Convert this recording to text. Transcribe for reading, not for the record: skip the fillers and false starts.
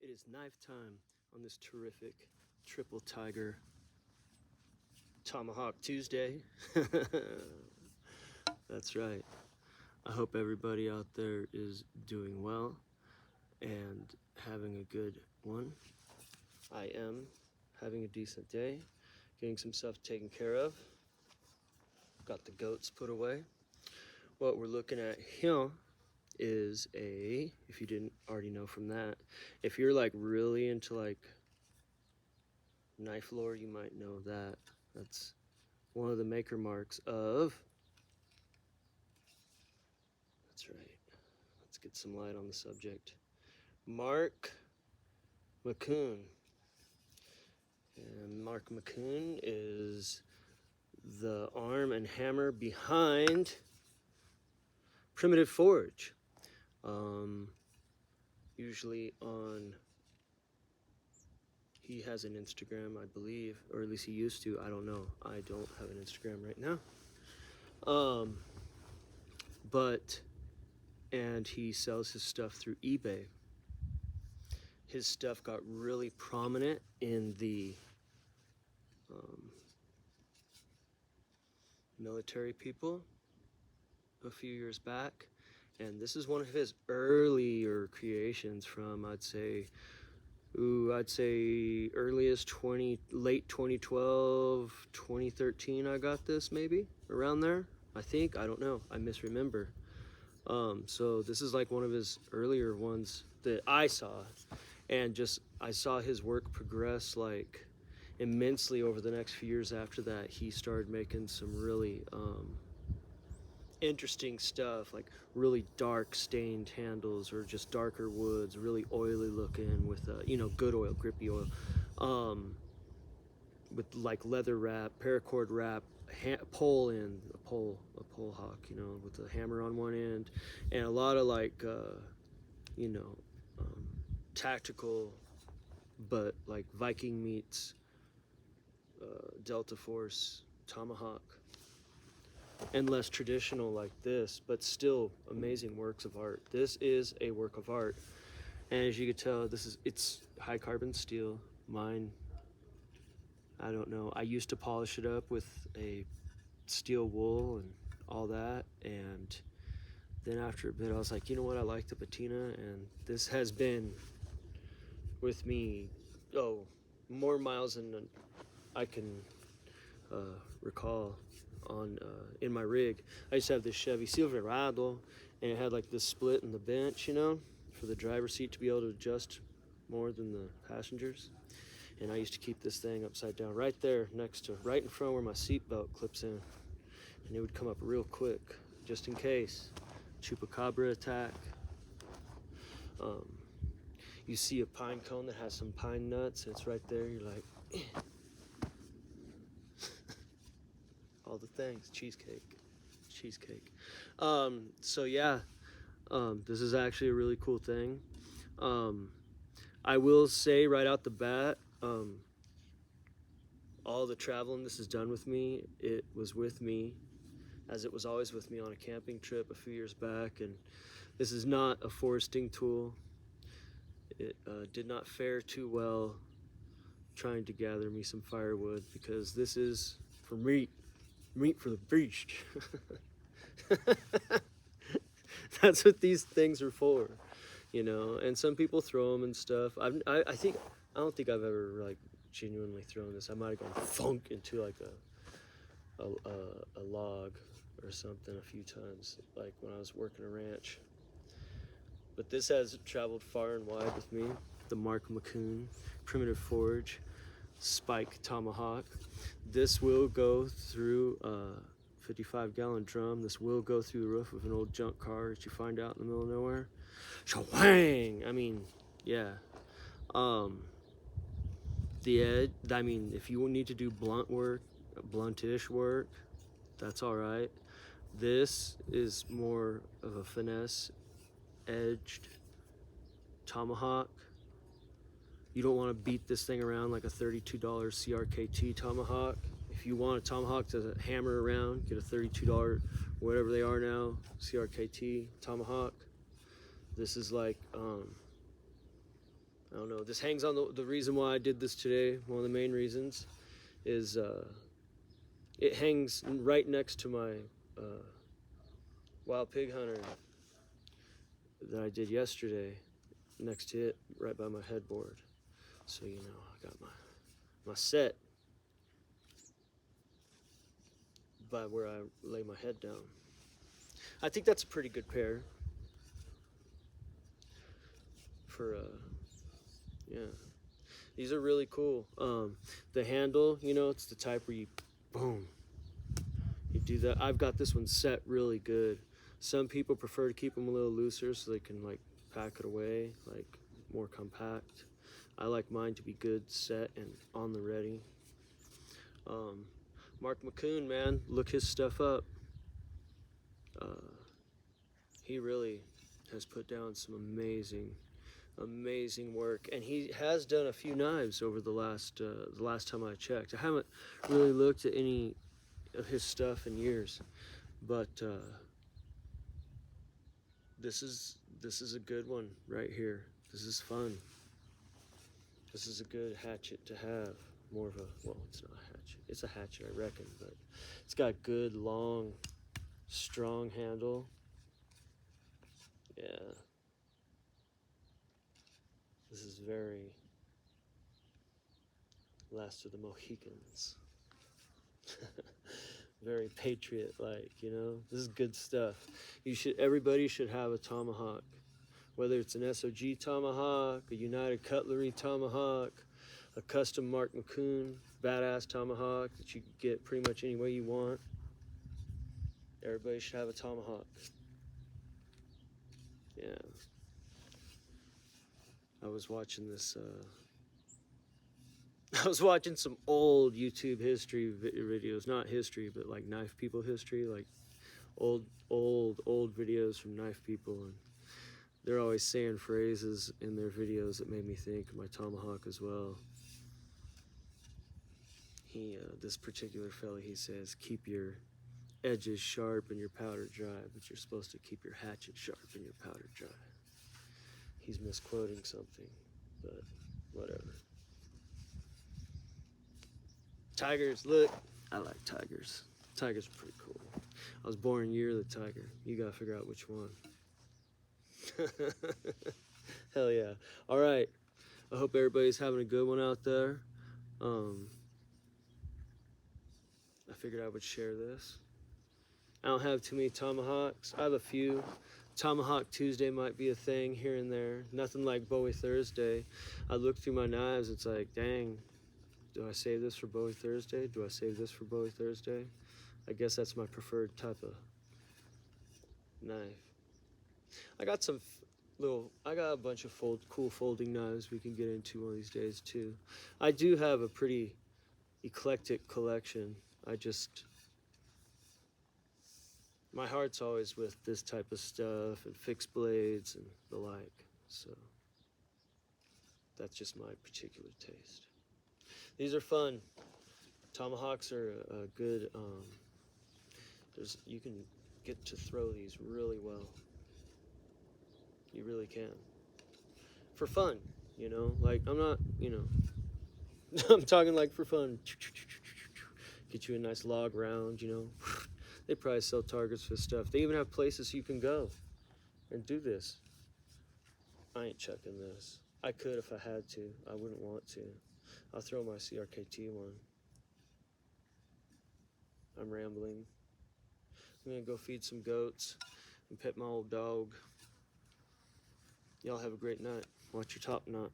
It is knife time on this terrific Triple Tiger Tomahawk Tuesday. That's right. I hope everybody out there is doing well and having a good one. I am having a decent day, getting some stuff taken care of. Got the goats put away. What we're looking at here is if you didn't already know from that, if you're like really into like knife lore, you might know that. That's one of the maker marks of, that's right, let's get some light on the subject, Mark McCoun. And Mark McCoun is the arm and hammer behind Primitive Forge. Usually he has an Instagram, I believe, or at least he used to. I don't know. I don't have an Instagram right now. And he sells his stuff through eBay. His stuff got really prominent in the military people a few years back. And this is one of his earlier creations from, I'd say earliest late 2012, 2013 I got this, maybe around there. I think, I don't know, I misremember. So this is like one of his earlier ones that I saw, and just I saw his work progress like immensely over the next few years. After that, he started making some really interesting stuff, like really dark stained handles or just darker woods, really oily looking with good oil, grippy oil, with like leather wrap, paracord wrap, pole hawk, with a hammer on one end, and a lot of like tactical, but like Viking meets Delta Force Tomahawk, and less traditional like this, but still amazing works of art. This is a work of art, and as you can tell, it's high carbon steel. Mine, I don't know, I used to polish it up with a steel wool and all that, and then after a bit I was like, you know what, I like the patina, and this has been with me more miles than I can recall on in my rig. I used to have this Chevy Silverado, and it had like this split in the bench, for the driver's seat to be able to adjust more than the passengers. And I used to keep this thing upside down right there right in front where my seatbelt clips in, and it would come up real quick just in case chupacabra attack. You see a pine cone that has some pine nuts, and it's right there. You're like, all the things, cheesecake. So yeah, this is actually a really cool thing. I will say right out the bat, all the traveling this has done with me, it was with me as it was always with me on a camping trip a few years back. And this is not a foresting tool. It did not fare too well trying to gather me some firewood, because this is for meat for the beast. That's what these things are for, and some people throw them and stuff. I don't think I've ever like genuinely thrown this. I might have gone funk into like a log or something a few times, like when I was working a ranch. But this has traveled far and wide with me. The Mark McCoun Primitive Forge Spike Tomahawk. This will go through a 55-gallon drum. This will go through the roof of an old junk car that you find out in the middle of nowhere. Shawang! I mean, yeah. The edge, if you need to do bluntish work, that's all right. This is more of a finesse edged tomahawk. You don't want to beat this thing around like a $32 CRKT tomahawk. If you want a tomahawk to hammer around, get a $32, whatever they are now, CRKT tomahawk. This is like, I don't know. This hangs on the reason why I did this today. One of the main reasons is it hangs right next to my wild pig hunter that I did yesterday, next to it, right by my headboard. So, you know, I got my set by where I lay my head down. I think that's a pretty good pair for, yeah. These are really cool. The handle, you know, it's the type where you, boom, you do that. I've got this one set really good. Some people prefer to keep them a little looser so they can like pack it away, like more compact. I like mine to be good, set, and on the ready. Mark McCoun, man, look his stuff up. He really has put down some amazing work, and he has done a few knives over the last time I checked. I haven't really looked at any of his stuff in years, but this is a good one right here. This is fun. This is a good hatchet to have. More of a, well, it's not a hatchet. It's a hatchet, I reckon, but it's got good, long, strong handle. Yeah. This is very Last of the Mohicans. Very patriot-like, you know? This is good stuff. Everybody should have a tomahawk. Whether it's an SOG tomahawk, a United Cutlery tomahawk, a custom Mark McCoun badass tomahawk that you can get pretty much any way you want. Everybody should have a tomahawk. Yeah. I was watching this, I was watching some old YouTube history videos, not history, but like knife people history, like old videos from knife people, and they're always saying phrases in their videos that made me think of my tomahawk as well. This particular fella, he says, keep your edges sharp and your powder dry, but you're supposed to keep your hatchet sharp and your powder dry. He's misquoting something, but whatever. Tigers, look. I like tigers. Tigers are pretty cool. I was born year of the tiger. You gotta figure out which one. Hell yeah. All right. I hope everybody's having a good one out there. I figured I would share this. I don't have too many tomahawks. I have a few. Tomahawk Tuesday might be a thing here and there. Nothing like Bowie Thursday. I look through my knives. It's like, dang, do I save this for Bowie Thursday? Do I save this for Bowie Thursday? I guess that's my preferred type of knife. I got I got a bunch of cool folding knives we can get into one of these days too. I do have a pretty eclectic collection. My heart's always with this type of stuff and fixed blades and the like. So that's just my particular taste. These are fun. Tomahawks are a good, you can get to throw these really well. You really can. For fun, you know, like I'm not, you know, I'm talking like for fun. Get you a nice log round, you know. They probably sell targets for stuff. They even have places you can go and do this. I ain't chucking this. I could if I had to. I wouldn't want to. I'll throw my CRKT one. I'm rambling. I'm gonna go feed some goats and pet my old dog. Y'all have a great night. Watch your top knot.